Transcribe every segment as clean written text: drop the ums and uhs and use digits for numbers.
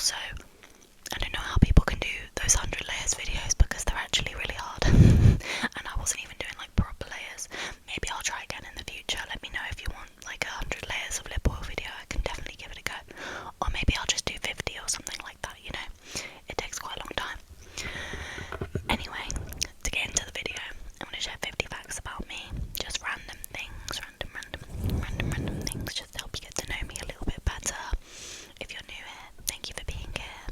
also, I don't know how people can do those 100 layers videos because they're actually really hard. And I wasn't even doing like proper layers. Maybe I'll try again in the future. Let me know if you want like 100 layers of lip oil video. I can definitely give it a go. Or maybe I'll just do 50 or something like that, you know. It takes quite a long time. Anyway, to get into the video, I'm going to share 50 facts about me. Just random things, random things, just to help you get to know me a little bit better. If you're new here, thank you for being here.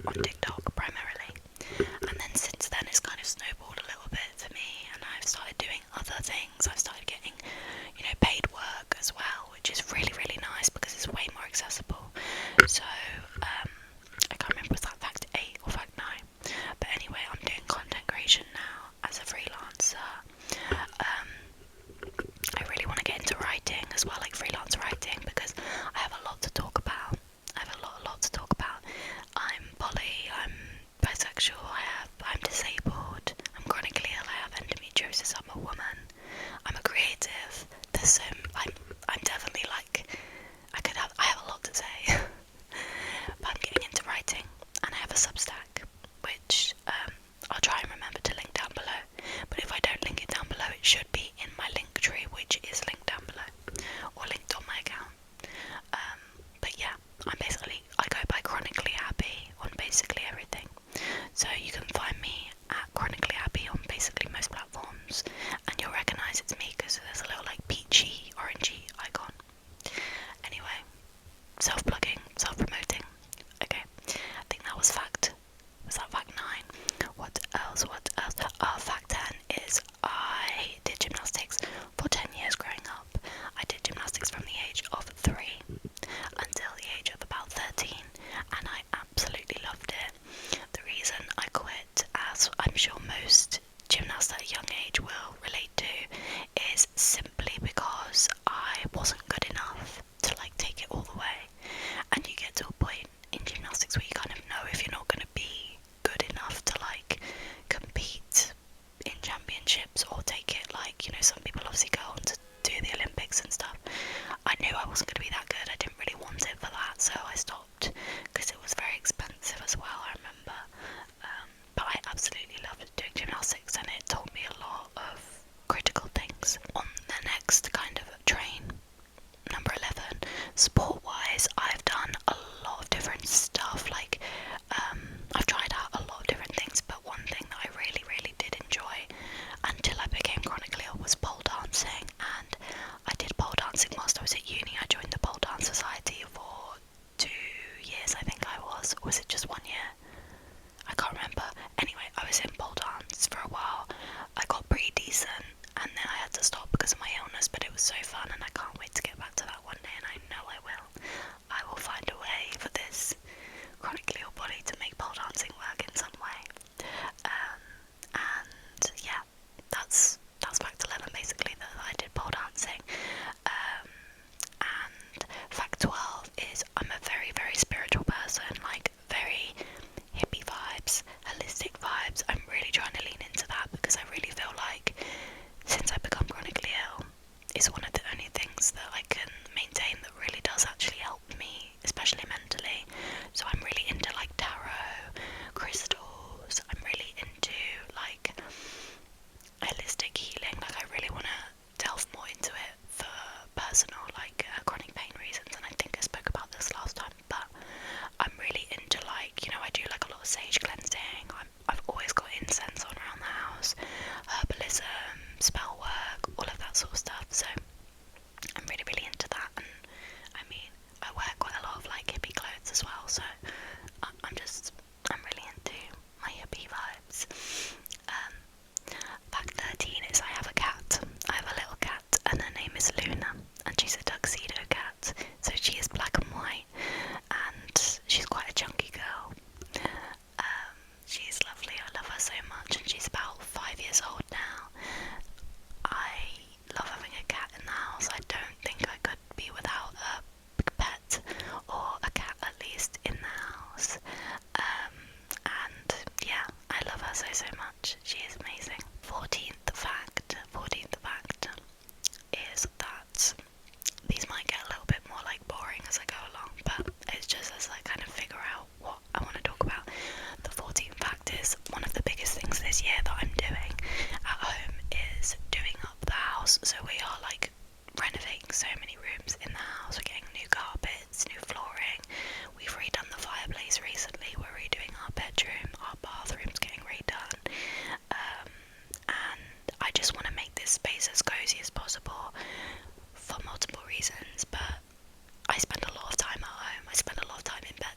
on TikTok primarily. And then since then it's kind of snowballed a little bit for me, and I've started doing other things. I've started getting, paid work as well, which is really, really nice because it's way more accessible. So, I can't remember, was that fact 8 or fact 9? But anyway, I'm doing content creation now as a freelancer. I really want to get into writing as well, like freelance writing, because I have a lot to talk about. I have a lot to talk about. I'm poly, I'm bisexual, I'm disabled, I'm chronically ill, I have endometriosis, I'm a woman, I'm a creative. I'm definitely like, I have a lot to say. But I'm getting into writing, and I have a Substack, which I'll try and remember to link down below. But if I don't link it down below, it should be in my link tree, which is linked down below, or linked on my account. But yeah, I go by Chronically Happy on basically everything. So you can find me at Chronically Happy on basically most platforms, and you'll recognise it's me because there's a little like peachy, orangey icon. Anyway, self-plugging, self-promoting. Okay, I think that was fact. Was that fact 9? What else? Fact 10 is I did gymnastics for 10 years growing up. I did gymnastics from the age of 3 until the age of about 13, and I absolutely loved it. The reason I quit, as I'm sure most gymnasts at a young age will relate to, is simply because I wasn't good enough to like take it all the way. And you get to a point in gymnastics where you kind of know if you're not going to be good enough to like compete in championships or take it, like, some people obviously go on to do the Olympics and stuff. I knew I wasn't going to be that good. I didn't really want it for that, so I stopped because it was very expensive as well, I remember. But I absolutely loved doing gymnastics, and it taught me a lot of critical things. On the next kind of train, number 11, sport-wise, I've done a lot of different stuff. Like, I've tried out a lot of different things, but one thing that I really, really did enjoy until I became chronically ill was pole dancing, and I did pole dancing whilst I was at uni. I joined the Pole Dance Society for 2 years, I think I was. Or was it just 1 year? I can't remember. Anyway, I was in pole dance for a while. I got pretty decent, and then I had to stop because of my illness, but it was so fun, and I can't wait to get back to that one day, and I know I will. I will find a way for this chronically ill body to make pole dancing work in some way. And yeah, that's fact 11 basically, that I did pole dancing. And fact 12 is I'm a very, very spiritual person, like very hippie vibes, holistic vibes. I'm really trying to lean into that because I really feel like since I become chronically ill, it's one of the only things that I can maintain that really does actually help me, especially mentally. So I'm really into like tarot, crystals. I'm really into like holistic healing. Like I really want to delve more into it for personal like chronic pain reasons, and I think I spoke about this last time, but I'm really into like, I do like a lot of sage cleansing. I've always got incense on around the house, herbalism, spell work, all of that sort of stuff. So I'm really, really into that, and I mean, I wear quite a lot of like hippie clothes as well, so I'm really into my hippie vibes. Fact 13 is I have a cat. I have a little cat, and her name is Luna, and she's a tuxedo cat, so she is black and white, and she's quite a chunky girl. She's lovely, I love her so much, and she's about 5 years old now. I love having a cat in the house. I don't think I could be without a pet, or a cat at least, in the house. And yeah, I love her so much. She is amazing. 14th fact is that these might get a little bit more like boring as I go along, but it's just as I kind of figure out what I want to talk about. The 14th fact is one of the biggest things this year that I'm doing at home is doing up the house. So we are like renovating so many rooms in the house. We're getting new carpets, new flooring. We've redone the fireplace recently. We're redoing our bedroom, our bathroom's getting redone. And I just want to make this space as cozy as possible for multiple reasons, but I spend a lot of time at home. I spend a lot of time in bed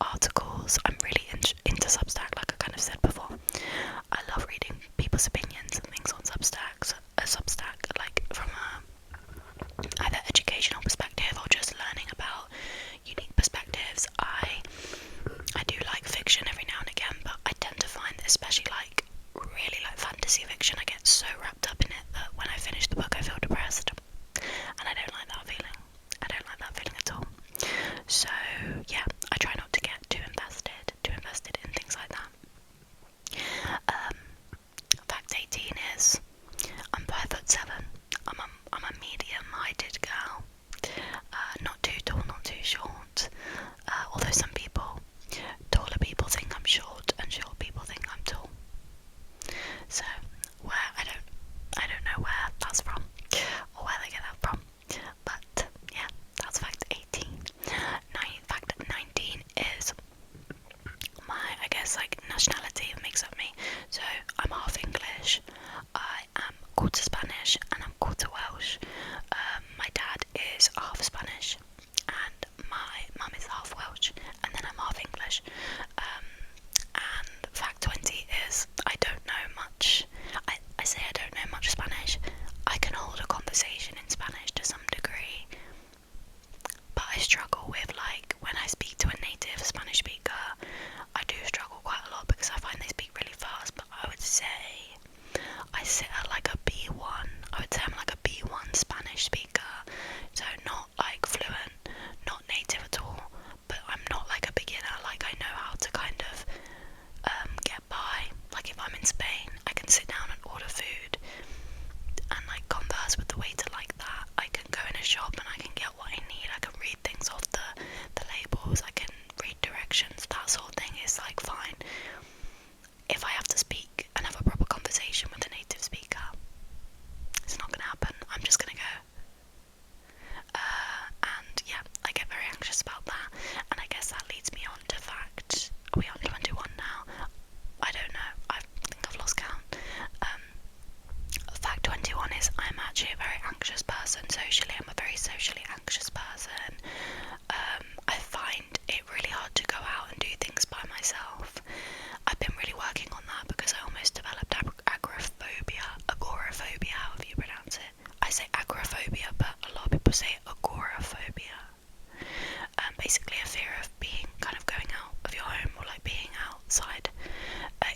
articles. I'm really into Substack, like I kind of said before. I love reading people's opinions and things on Substack, like from a either educational perspective or just learning about unique perspectives. I do like fiction every now and again, but I tend to find that especially like really like fantasy fiction, I get so wrapped up in it that when I finish the book I feel depressed. And I don't like that feeling. I don't like that feeling at all. So yeah, I try not to get too invested in things like that. Fact 18 is I'm 5'7". I'm a medium heighted girl. Not too tall, not too short. Although some people, taller people think I'm short and short people think I'm tall. So I don't know where that's from or where they get that from. But yeah, that's fact 18. Fact 19 is my, I guess, like nationality makes up me. So I'm half English, I am quarter Spanish, and I'm quarter Welsh. My dad is half Spanish, and my mum is half Welsh, and then I'm half English. And fact 20 is I don't know much. I say I don't know much Spanish. I can hold a conversation in Spanish to some degree, but I struggle with, like, when I speak to a native Spanish speaker, I do struggle quite a lot because I find they speak really fast. But I would say I sit at like a B1. I would say I'm like a B1 Spanish speaker, so not like fluent, not native at all, but I'm not like a beginner. Like, I know how to kind of get by. Like, if I'm in Spain, I can sit down and order food and like converse with the waiter like that. I can go in a shop and I can get what I need. I can read things off the labels. I can read directions. That sort of thing is like fine. If I have to speak and have a proper conversation with a native speaker, it's not gonna happen. I'm just gonna go. And yeah, I get very anxious about that. And I guess that leads me on to fact. Are we on 21 now? I don't know. I think I've lost count. Fact 21 is I'm actually a very anxious person socially. I'm a very socially anxious person. I find it really hard to go out and do things by myself. I've been really working on that because I almost developed agoraphobia, however you pronounce it. I say agoraphobia, but a lot of people say agoraphobia. Basically a fear of being kind of going out of your home or like being outside,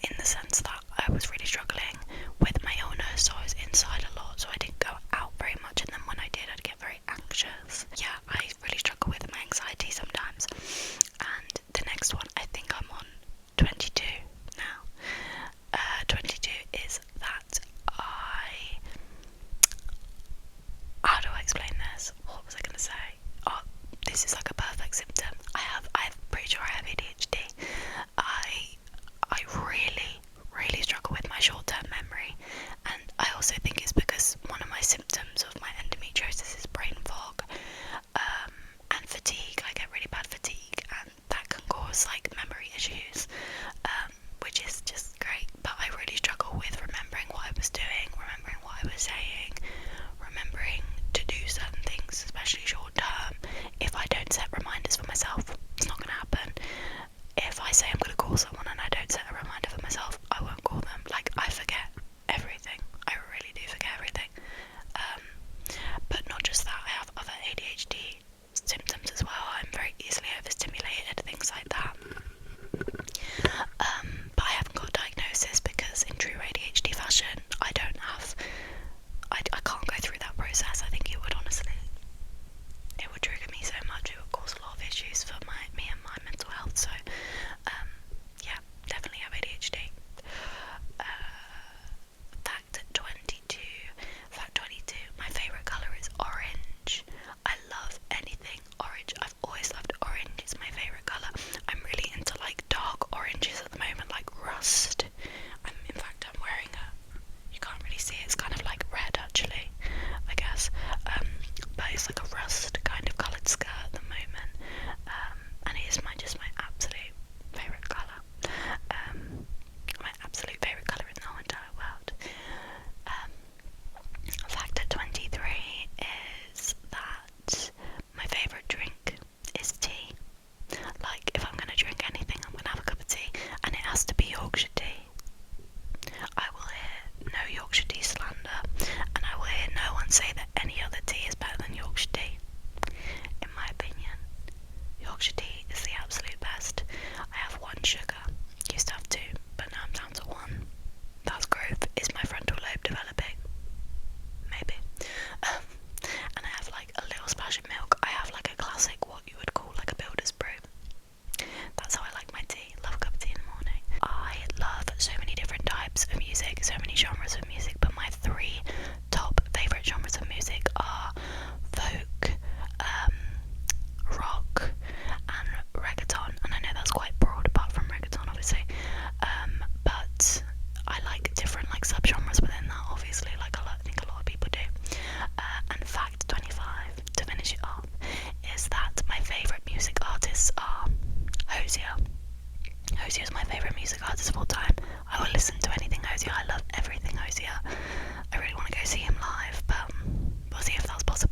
in the sense that I was really struggling with my illness, so I was inside a lot, so I didn't go out very much, and then when I did I'd get very anxious. Yeah, I really struggle with my anxiety sometimes. And the next one, I think I'm on 22 now. 22 is that how do I explain this? What was I going to say? Oh, this is like a perfect symptom. I'm pretty sure I have ADHD. I really struggle with my short-term memory, and I also think it's because one of my symptoms of my endometriosis is brain fog, and fatigue. I get really bad fatigue, and that can cause like memory issues, which is just great. But I really struggle with remembering what I was doing, remembering what I was saying, remembering to do certain things, especially short term. If I don't set music artists are Hosier. Hosier is my favourite music artist of all time. I will listen to anything Hosier. I love everything Hosier. I really want to go see him live, but we'll see if that's possible.